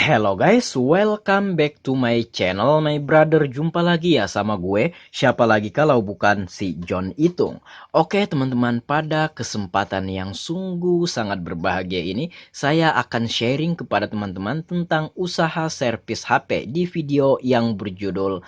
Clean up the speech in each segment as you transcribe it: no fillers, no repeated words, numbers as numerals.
Hello guys, welcome back to my channel, my brother. Jumpa lagi ya sama gue. Siapa lagi kalau bukan si John Itung. Oke teman-teman, pada kesempatan yang sungguh sangat berbahagia ini, saya akan sharing kepada teman-teman tentang usaha servis HP di video yang berjudul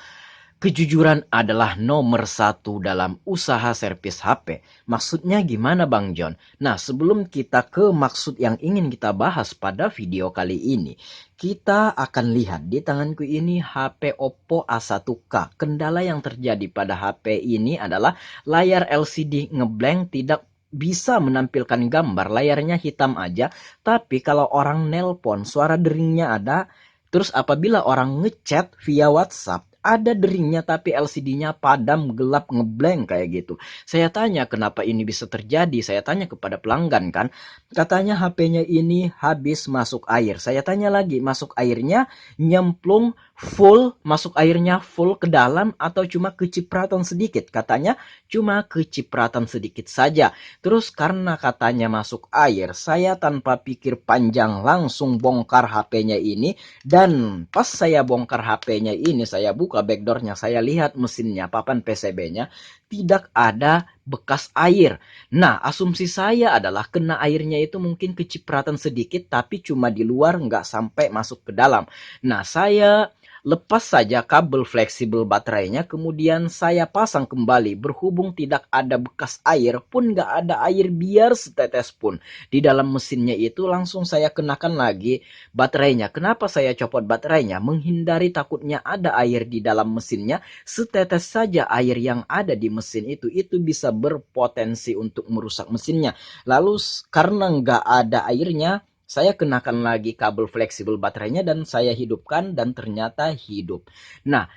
kejujuran adalah nomor satu dalam usaha servis HP. Maksudnya gimana Bang John? Nah, sebelum kita ke maksud yang ingin kita bahas pada video kali ini, kita akan lihat di tanganku ini HP Oppo A1K. Kendala yang terjadi pada HP ini adalah layar LCD ngeblank, tidak bisa menampilkan gambar, layarnya hitam aja. Tapi kalau orang nelpon, suara deringnya ada. Terus apabila orang ngechat via WhatsApp, ada deringnya tapi LCD-nya padam, gelap, ngeblank kayak gitu. Saya tanya kenapa ini bisa terjadi. Saya tanya kepada pelanggan kan. Katanya HP-nya ini habis masuk air. Saya tanya lagi, masuk airnya nyemplung full, masuk airnya full ke dalam atau cuma kecipratan sedikit? Katanya cuma kecipratan sedikit saja. Terus karena katanya masuk air, saya tanpa pikir panjang langsung bongkar HP-nya ini. Dan pas saya bongkar HP-nya ini, saya buka backdoornya, saya lihat mesinnya, papan PCB-nya, tidak ada bekas air. Nah, asumsi saya adalah kena airnya itu mungkin kecipratan sedikit, tapi cuma di luar, nggak sampai masuk ke dalam. Nah, saya lepas saja kabel fleksibel baterainya, kemudian saya pasang kembali. Berhubung tidak ada bekas air pun, nggak ada air biar setetes pun di dalam mesinnya itu, langsung saya kenakan lagi baterainya. Kenapa saya copot baterainya? Menghindari takutnya ada air di dalam mesinnya. Setetes saja air yang ada di mesin itu bisa berpotensi untuk merusak mesinnya. Lalu karena nggak ada airnya, saya kenakan lagi kabel fleksibel baterainya dan saya hidupkan dan ternyata hidup. Nah,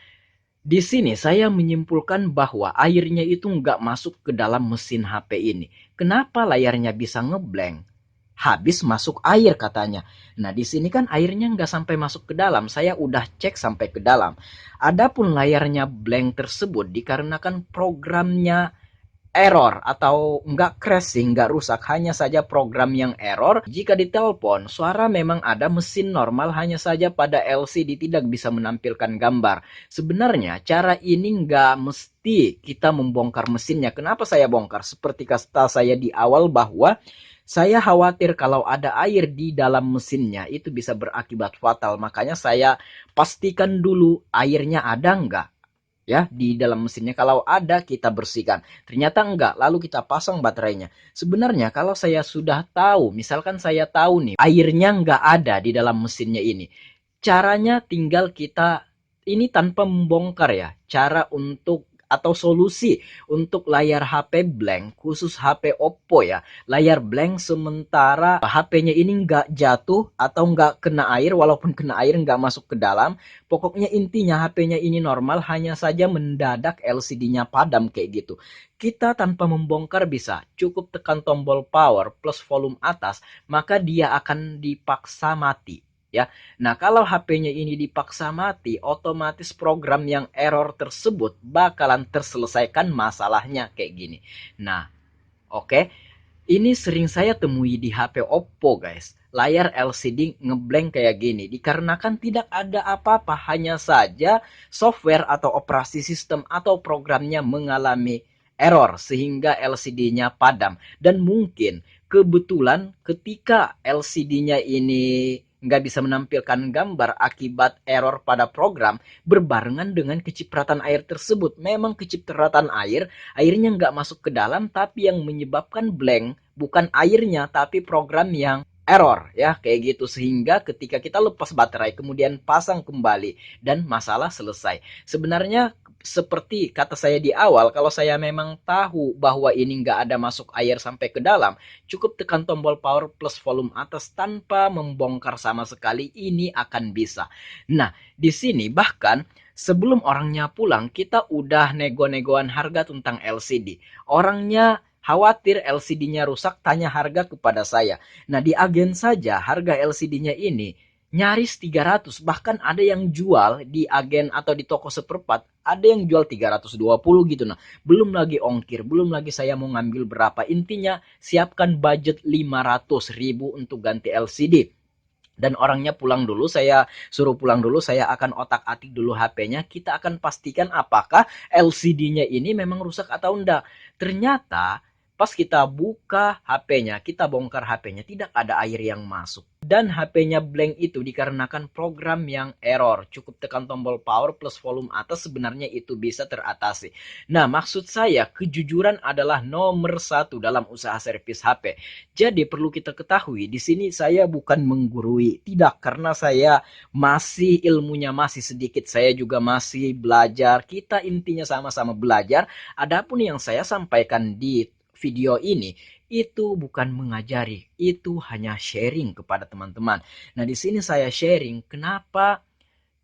di sini saya menyimpulkan bahwa airnya itu nggak masuk ke dalam mesin HP ini. Kenapa layarnya bisa ngeblank? Habis masuk air katanya. Nah, di sini kan airnya nggak sampai masuk ke dalam. Saya udah cek sampai ke dalam. Adapun layarnya blank tersebut dikarenakan programnya error atau nggak crash sih, nggak rusak, hanya saja program yang error. Jika ditelepon, suara memang ada, mesin normal, hanya saja pada LCD tidak bisa menampilkan gambar. Sebenarnya cara ini nggak mesti kita membongkar mesinnya. Kenapa saya bongkar? Seperti kata saya di awal bahwa saya khawatir kalau ada air di dalam mesinnya itu bisa berakibat fatal. Makanya saya pastikan dulu airnya ada nggak ya di dalam mesinnya. Kalau ada kita bersihkan, ternyata enggak, lalu kita pasang baterainya. Sebenarnya kalau saya sudah tahu, misalkan saya tahu nih airnya enggak ada di dalam mesinnya ini, caranya tinggal kita ini tanpa membongkar ya, cara untuk atau solusi untuk layar HP blank, khusus HP Oppo ya, layar blank sementara HP-nya ini nggak jatuh atau nggak kena air, walaupun kena air nggak masuk ke dalam. Pokoknya intinya HP-nya ini normal, hanya saja mendadak LCD-nya padam kayak gitu. Kita tanpa membongkar bisa, cukup tekan tombol power plus volume atas, maka dia akan dipaksa mati. Ya, nah kalau HP-nya ini dipaksa mati, otomatis program yang error tersebut bakalan terselesaikan masalahnya kayak gini. Nah, oke. Ini sering saya temui di HP Oppo guys. Layar LCD ngeblank kayak gini. Dikarenakan tidak ada apa-apa. Hanya saja software atau operasi sistem atau programnya mengalami error. Sehingga LCD-nya padam. Dan mungkin kebetulan ketika LCD-nya ini nggak bisa menampilkan gambar akibat error pada program, berbarengan dengan kecipratan air tersebut. Memang kecipratan air, airnya nggak masuk ke dalam, tapi yang menyebabkan blank bukan airnya tapi program yang error ya kayak gitu. Sehingga ketika kita lepas baterai kemudian pasang kembali dan masalah selesai. Sebenarnya seperti kata saya di awal, kalau saya memang tahu bahwa ini nggak ada masuk air sampai ke dalam, cukup tekan tombol power plus volume atas tanpa membongkar sama sekali, ini akan bisa. Nah, di sini bahkan sebelum orangnya pulang, kita udah nego-negoan harga tentang LCD. Orangnya khawatir LCD-nya rusak, tanya harga kepada saya. Nah, di agen saja harga LCD-nya ini nyaris 300. Bahkan ada yang jual di agen atau di toko seperempat, ada yang jual 320 gitu. Nah, belum lagi ongkir, belum lagi saya mau ngambil berapa. Intinya, siapkan budget 500.000 untuk ganti LCD. dan orangnya pulang dulu, saya suruh pulang dulu, saya akan otak-atik dulu HP-nya, kita akan pastikan apakah LCD-nya ini memang rusak atau enggak. Ternyata pas kita buka HP-nya, kita bongkar HP-nya, tidak ada air yang masuk. Dan HP-nya blank itu dikarenakan program yang error. Cukup tekan tombol power plus volume atas, sebenarnya itu bisa teratasi. Nah, maksud saya kejujuran adalah nomor satu dalam usaha servis HP. Jadi perlu kita ketahui, di sini saya bukan menggurui, tidak, karena saya masih ilmunya masih sedikit, saya juga masih belajar. Kita intinya sama-sama belajar. Adapun yang saya sampaikan di video ini itu bukan mengajari, itu hanya sharing kepada teman-teman. Nah, di sini saya sharing kenapa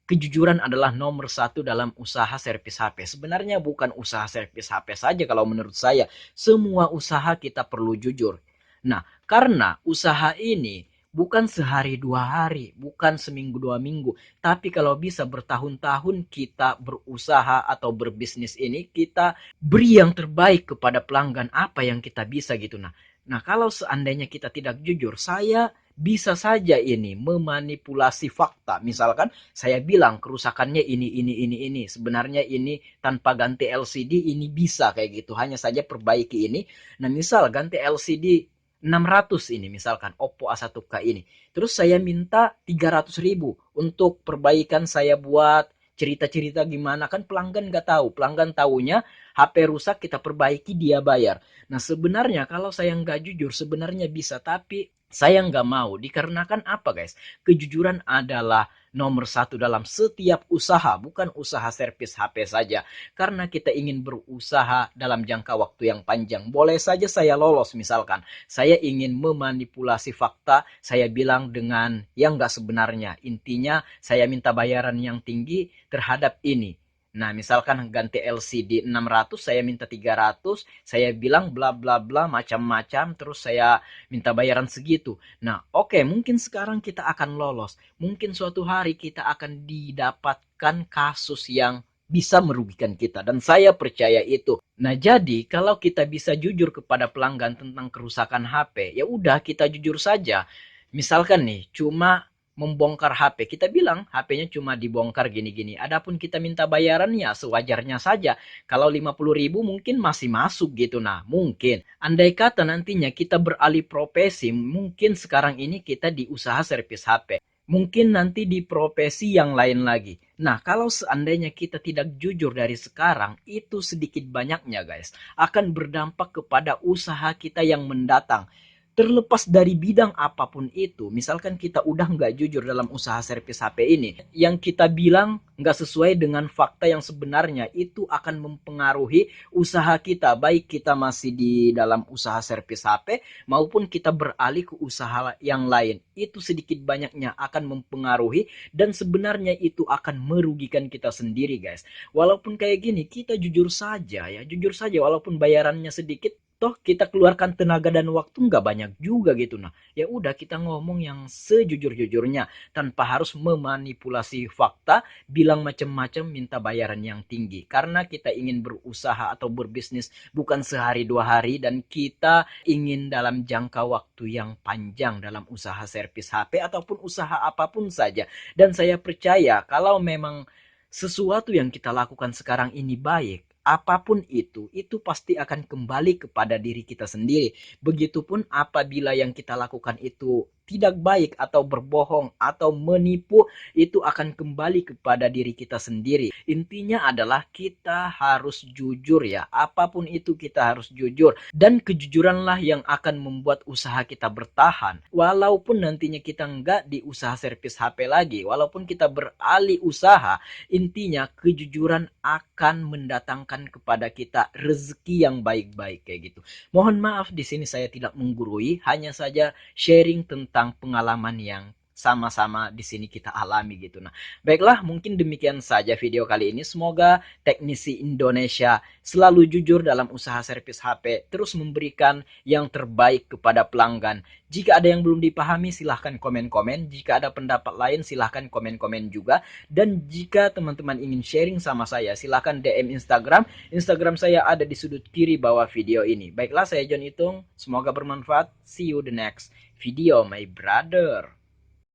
kejujuran adalah nomor satu dalam usaha servis HP. Sebenarnya bukan usaha servis HP saja kalau menurut saya. Semua usaha kita perlu jujur. Nah, karena usaha ini bukan sehari dua hari, bukan seminggu dua minggu. Tapi kalau bisa bertahun-tahun kita berusaha atau berbisnis ini, kita beri yang terbaik kepada pelanggan apa yang kita bisa gitu. Nah, kalau seandainya kita tidak jujur, saya bisa saja ini memanipulasi fakta. Misalkan saya bilang kerusakannya ini. Sebenarnya ini tanpa ganti LCD ini bisa kayak gitu. Hanya saja perbaiki ini. Nah, misal ganti LCD 600 ini misalkan Oppo A1K ini. Terus saya minta 300.000 untuk perbaikan, saya buat cerita-cerita gimana, kan pelanggan nggak tahu. Pelanggan tahunya HP rusak kita perbaiki dia bayar. Nah, sebenarnya kalau saya nggak jujur sebenarnya bisa, tapi saya nggak mau. Dikarenakan apa guys? Kejujuran adalah nomor satu dalam setiap usaha, bukan usaha servis HP saja. Karena kita ingin berusaha dalam jangka waktu yang panjang. Boleh saja saya lolos misalkan. Saya ingin memanipulasi fakta, saya bilang dengan yang nggak sebenarnya. Intinya saya minta bayaran yang tinggi terhadap ini. Nah, misalkan ganti LCD 600, saya minta 300, saya bilang bla bla bla macam-macam, terus saya minta bayaran segitu. Nah, oke, mungkin sekarang kita akan lolos. Mungkin suatu hari kita akan didapatkan kasus yang bisa merugikan kita, dan saya percaya itu. Nah, jadi kalau kita bisa jujur kepada pelanggan tentang kerusakan HP, ya udah kita jujur saja. Misalkan nih, cuma membongkar HP, kita bilang HP-nya cuma dibongkar gini-gini. Adapun kita minta bayarannya sewajarnya saja. Kalau 50.000 mungkin masih masuk gitu. Nah, mungkin. Andai kata nantinya kita beralih profesi, mungkin sekarang ini kita di usaha servis HP. Mungkin nanti di profesi yang lain lagi. Nah, kalau seandainya kita tidak jujur dari sekarang, itu sedikit banyaknya guys, akan berdampak kepada usaha kita yang mendatang. Terlepas dari bidang apapun itu, misalkan kita udah nggak jujur dalam usaha servis HP ini, yang kita bilang nggak sesuai dengan fakta yang sebenarnya, itu akan mempengaruhi usaha kita, baik kita masih di dalam usaha servis HP maupun kita beralih ke usaha yang lain. Itu sedikit banyaknya akan mempengaruhi, dan sebenarnya itu akan merugikan kita sendiri guys. Walaupun kayak gini, kita jujur saja ya, jujur saja walaupun bayarannya sedikit, toh kita keluarkan tenaga dan waktu nggak banyak juga gitu. Nah, ya udah kita ngomong yang sejujur-jujurnya tanpa harus memanipulasi fakta, bilang macam-macam, minta bayaran yang tinggi. Karena kita ingin berusaha atau berbisnis bukan sehari dua hari, dan kita ingin dalam jangka waktu yang panjang dalam usaha servis HP ataupun usaha apapun saja. Dan saya percaya kalau memang sesuatu yang kita lakukan sekarang ini baik, apapun itu pasti akan kembali kepada diri kita sendiri. Begitupun apabila yang kita lakukan itu tidak baik atau berbohong atau menipu, itu akan kembali kepada diri kita sendiri. Intinya adalah kita harus jujur ya, apapun itu kita harus jujur. Dan kejujuranlah yang akan membuat usaha kita bertahan. Walaupun nantinya kita nggak di usaha servis HP lagi, walaupun kita beralih usaha, intinya kejujuran akan mendatangkan kepada kita rezeki yang baik-baik kayak gitu. Mohon maaf di sini saya tidak menggurui, hanya saja sharing tentang pengalaman yang sama-sama di sini kita alami gitu. Nah, baiklah, mungkin demikian saja video kali ini. Semoga teknisi Indonesia selalu jujur dalam usaha servis HP, terus memberikan yang terbaik kepada pelanggan. Jika ada yang belum dipahami, silahkan komen-komen. Jika ada pendapat lain, silahkan komen-komen juga. Dan jika teman-teman ingin sharing sama saya, silahkan DM Instagram. Instagram saya ada di sudut kiri bawah video ini. Baiklah, saya John Itung. Semoga bermanfaat. See you the next video, my brother.